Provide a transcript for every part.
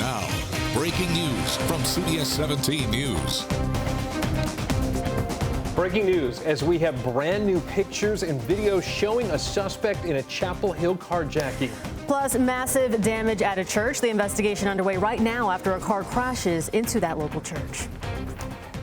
Now, breaking news from CBS 17 News. Breaking news as we have brand new pictures and videos showing a suspect in a Chapel Hill carjacking. Plus, massive damage at a church. The investigation underway right now after a car crashes into that local church.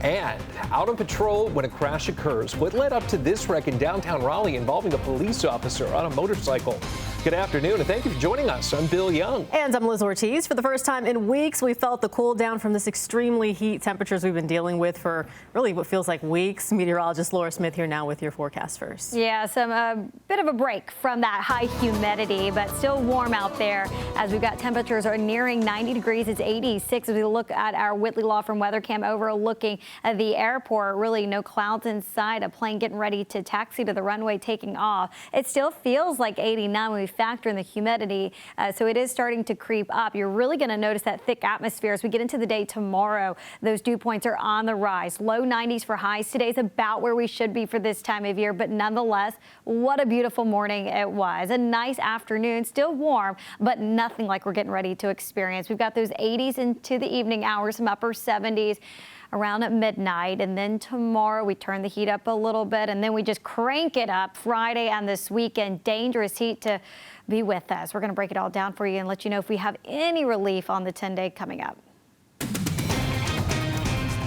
And out on patrol when a crash occurs. What led up to this wreck in downtown Raleigh involving a police officer on a motorcycle? Good afternoon, and thank you for joining us. I'm Bill Young. And I'm Liz Ortiz. For the first time in weeks, we felt the cool down from this extremely heat temperatures we've been dealing with for really what feels like weeks. Meteorologist Laura Smith here now with your forecast first. Yeah, some bit of a break from that high humidity, but still warm out there as we've got temperatures are nearing 90 degrees. It's 86 as we look at our Whitley Law from Weather Cam overlooking at the airport. Really no clouds in sight. A plane getting ready to taxi to the runway taking off. It still feels like 89 when we factor in the humidity, so it is starting to creep up. You're really going to notice that thick atmosphere as we get into the day tomorrow. Those dew points are on the rise. Low 90s for highs. Today's about where we should be for this time of year, but nonetheless, what a beautiful morning it was. A nice afternoon, still warm, but nothing like we're getting ready to experience. We've got those 80s into the evening hours, some upper 70s. Around at midnight, and then tomorrow we turn the heat up a little bit, and then we just crank it up Friday and this weekend. Dangerous heat to be with us. We're going to break it all down for you and let you know if we have any relief on the 10-day coming up.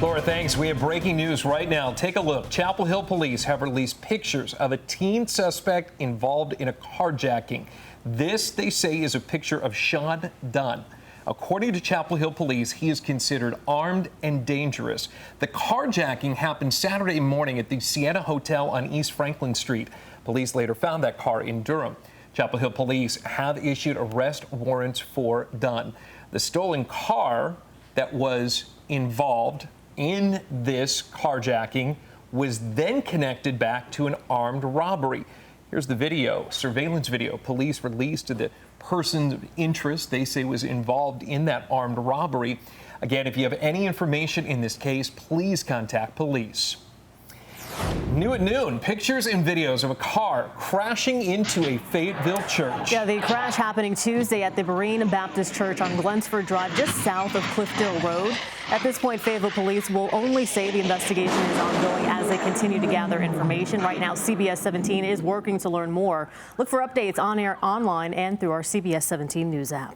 Laura, thanks. We have breaking news right now. Take a look. Chapel Hill police have released pictures of a teen suspect involved in a carjacking. This, they say, is a picture of Sean Dunn. According to Chapel Hill police, he is considered armed and dangerous. The carjacking happened Saturday morning at the Sienna Hotel on East Franklin Street. Police later found that car in Durham. Chapel Hill police have issued arrest warrants for Dunn. The stolen car that was involved in this carjacking was then connected back to an armed robbery. Here's the video, surveillance video police released to the person of interest they say was involved in that armed robbery. Again, if you have any information in this case, please contact police. New at noon, pictures and videos of a car crashing into a Fayetteville church. Yeah, the crash happening Tuesday at the Berean Baptist Church on Glensford Drive, just south of Cliffdale Road. At this point, Fayetteville police will only say the investigation is ongoing as they continue to gather information. Right now, CBS 17 is working to learn more. Look for updates on air, online, and through our CBS 17 News app.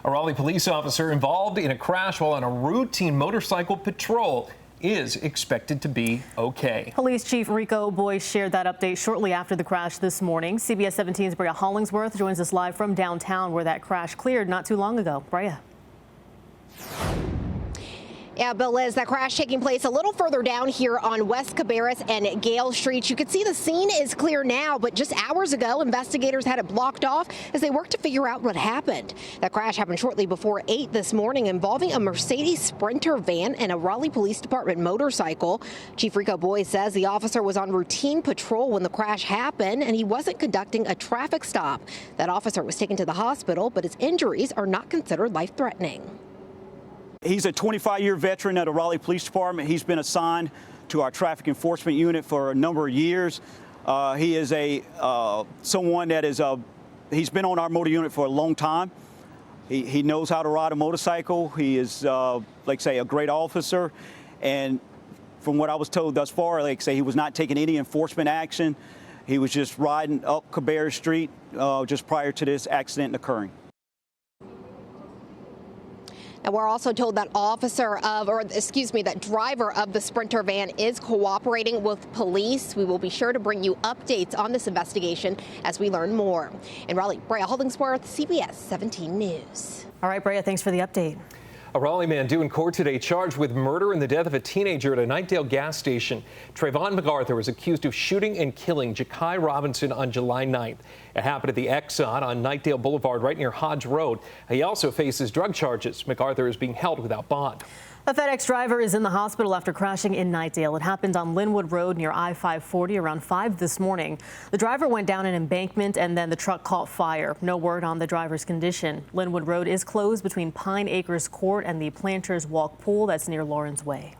A Raleigh police officer involved in a crash while on a routine motorcycle patrol is expected to be okay. Police Chief Rico Boyce shared that update shortly after the crash this morning. CBS 17's Brea Hollingsworth joins us live from downtown where that crash cleared not too long ago. Brea. Yeah, Bill, Liz, that crash taking place a little further down here on West Cabarrus and Gale Streets. You can see the scene is clear now, but just hours ago, investigators had it blocked off as they worked to figure out what happened. That crash happened shortly before 8 this morning involving a Mercedes Sprinter van and a Raleigh Police Department motorcycle. Chief Rico Boyce says the officer was on routine patrol when the crash happened and he wasn't conducting a traffic stop. That officer was taken to the hospital, but his injuries are not considered life-threatening. He's a 25-year veteran of the Raleigh Police Department. He's been assigned to our traffic enforcement unit for a number of years. He is someone that is he's been on our motor unit for a long time. He knows how to ride a motorcycle. He is, like say, a great officer. And from what I was told thus far, like say, he was not taking any enforcement action. He was just riding up Cabarrus Street just prior to this accident occurring. And we're also told that that driver of the Sprinter van is cooperating with police. We will be sure to bring you updates on this investigation as we learn more. In Raleigh, Brea Hollingsworth, CBS 17 News. All right, Brea, thanks for the update. A Raleigh man due in court today charged with murder in the death of a teenager at a Knightdale gas station. Trayvon MacArthur was accused of shooting and killing Ja'Kai Robinson on July 9th. It happened at the Exxon on Knightdale Boulevard right near Hodge Road. He also faces drug charges. MacArthur is being held without bond. A FedEx driver is in the hospital after crashing in Knightdale. It happened on Linwood Road near I-540 around 5 this morning. The driver went down an embankment and then the truck caught fire. No word on the driver's condition. Linwood Road is closed between Pine Acres Court and the Planters Walk Pool that's near Lawrence Way.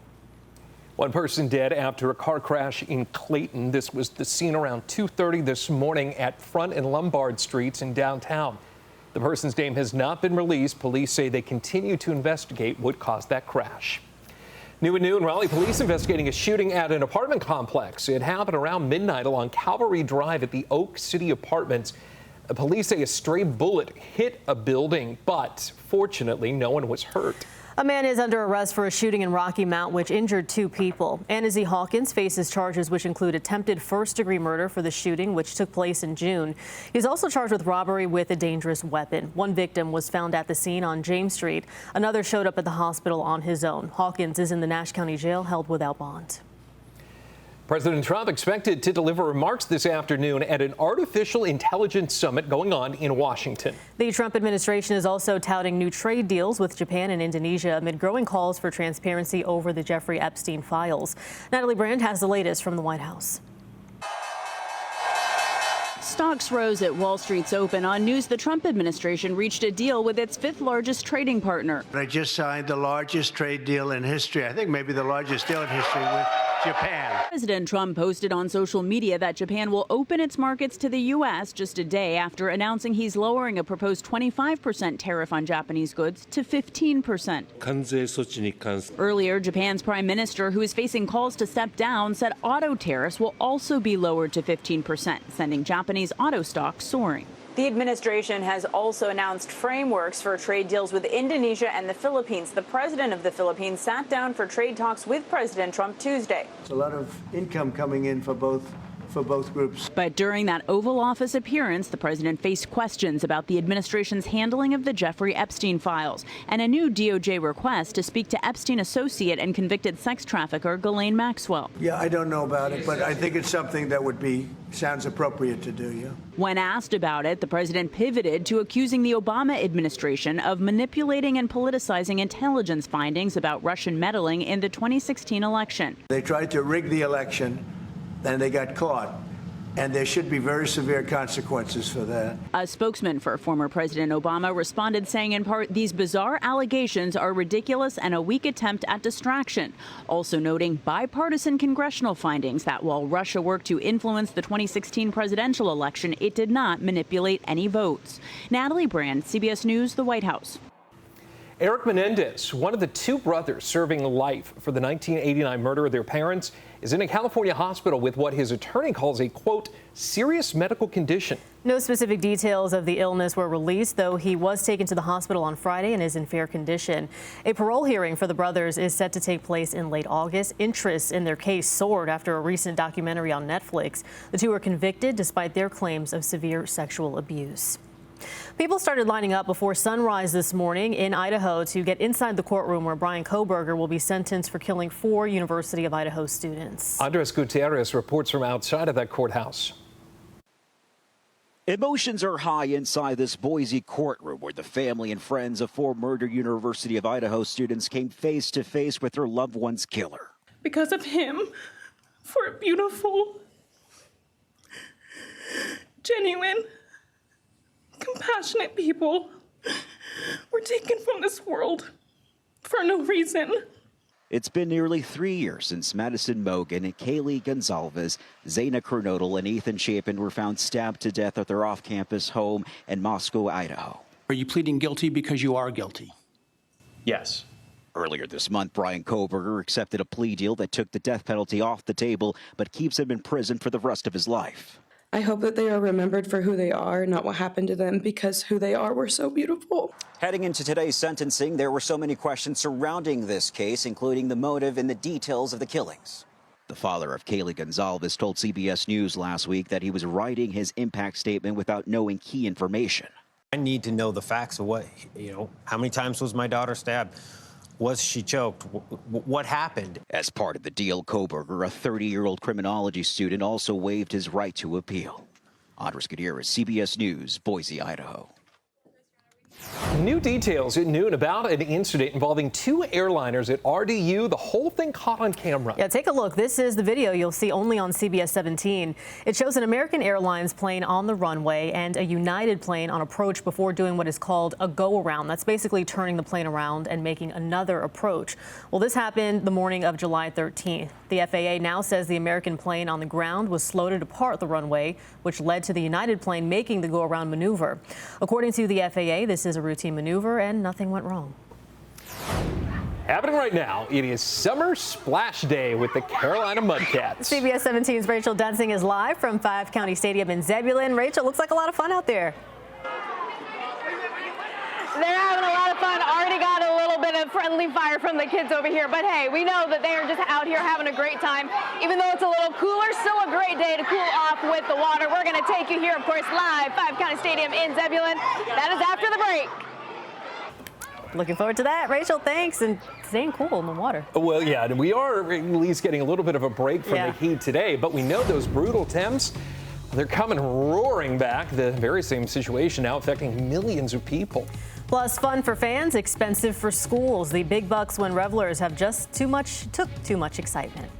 One person dead after a car crash in Clayton. This was the scene around 2:30 this morning at Front and Lombard Streets in downtown. The person's name has not been released. Police say they continue to investigate what caused that crash. New at noon, Raleigh police investigating a shooting at an apartment complex. It happened around midnight along Calvary Drive at the Oak City Apartments. Police say a stray bullet hit a building, but fortunately, no one was hurt. A man is under arrest for a shooting in Rocky Mount, which injured 2 people. Anna Z. Hawkins faces charges which include attempted first-degree murder for the shooting, which took place in June. He's also charged with robbery with a dangerous weapon. One victim was found at the scene on James Street. Another showed up at the hospital on his own. Hawkins is in the Nash County Jail, held without bond. President Trump expected to deliver remarks this afternoon at an artificial intelligence summit going on in Washington. The Trump administration is also touting new trade deals with Japan and Indonesia amid growing calls for transparency over the Jeffrey Epstein files. Natalie Brand has the latest from the White House. Stocks rose at Wall Street's open on news the Trump administration reached a deal with its 5th largest trading partner. I just signed the largest trade deal in history. I think maybe the largest deal in history with Japan. President Trump posted on social media that Japan will open its markets to the U.S. just a day after announcing he's lowering a proposed 25% tariff on Japanese goods to 15%. Earlier, Japan's prime minister, who is facing calls to step down, said auto tariffs will also be lowered to 15%, sending Japanese auto stocks soaring. The administration has also announced frameworks for trade deals with Indonesia and the Philippines. The president of the Philippines sat down for trade talks with President Trump Tuesday. There's a lot of income coming in for both groups. But during that Oval Office appearance, the president faced questions about the administration's handling of the Jeffrey Epstein files and a new DOJ request to speak to Epstein associate and convicted sex trafficker Ghislaine Maxwell. Yeah, I don't know about it, but I think it's something that sounds appropriate to do, yeah. When asked about it, the president pivoted to accusing the Obama administration of manipulating and politicizing intelligence findings about Russian meddling in the 2016 election. They tried to rig the election, and they got caught. And there should be very severe consequences for that. A spokesman for former President Obama responded saying in part, these bizarre allegations are ridiculous and a weak attempt at distraction. Also noting bipartisan congressional findings that while Russia worked to influence the 2016 presidential election, it did not manipulate any votes. Natalie Brand, CBS News, the White House. Eric Menendez, one of the 2 brothers serving life for the 1989 murder of their parents, is in a California hospital with what his attorney calls a, quote, serious medical condition. No specific details of the illness were released, though he was taken to the hospital on Friday and is in fair condition. A parole hearing for the brothers is set to take place in late August. Interest in their case soared after a recent documentary on Netflix. The 2 were convicted despite their claims of severe sexual abuse. People started lining up before sunrise this morning in Idaho to get inside the courtroom where Bryan Kohberger will be sentenced for killing 4 University of Idaho students. Andres Gutierrez reports from outside of that courthouse. Emotions are high inside this Boise courtroom where the family and friends of 4 murdered University of Idaho students came face to face with their loved one's killer. Because of him, 4 beautiful, genuine, compassionate people were taken from this world for no reason. It's been nearly 3 years since Madison Mogen, Kaylee Gonzalez, Zaina Kernodle, and Ethan Chapin were found stabbed to death at their off-campus home in Moscow, Idaho. Are you pleading guilty because you are guilty? Yes. Earlier this month, Bryan Kohberger accepted a plea deal that took the death penalty off the table, but keeps him in prison for the rest of his life. I hope that they are remembered for who they are, not what happened to them, because who they are were so beautiful. Heading into today's sentencing, there were so many questions surrounding this case, including the motive and the details of the killings. The father of Kaylee Gonzalez told CBS News last week that he was writing his impact statement without knowing key information. I need to know the facts of what, how many times was my daughter stabbed? Was she choked? What happened? As part of the deal, Kohberger, a 30-year-old criminology student, also waived his right to appeal. Andres Gutierrez, CBS News, Boise, Idaho. New details at noon about an incident involving two airliners at RDU. The whole thing caught on camera. Yeah, take a look. This is the video you'll see only on CBS 17. It shows an American Airlines plane on the runway and a United plane on approach before doing what is called a go-around. That's basically turning the plane around and making another approach. Well, this happened the morning of July 13th. The FAA now says the American plane on the ground was slow to depart the runway, which led to the United plane making the go-around maneuver. According to the FAA, this is a routine maneuver and nothing went wrong. Happening right now, it is Summer Splash Day with the Carolina Mudcats. CBS 17's Rachel Dunsing is live from Five County Stadium in Zebulon. Rachel, looks like a lot of fun out there. They're having a lot of fun. Already got a little bit of friendly fire from the kids over here. But hey, we know that they are just out here having a great time. Even though it's a little cooler, still a great day to cool off with the water. We're going to take you here, of course, live, Five County Stadium in Zebulon. That is after the break. Looking forward to that. Rachel, thanks. And staying cool in the water. Well, yeah, and we are at least getting a little bit of a break from the heat today. But we know those brutal temps, they're coming roaring back. The very same situation now affecting millions of people. Plus, fun for fans, expensive for schools. The big bucks when revelers have just took too much excitement.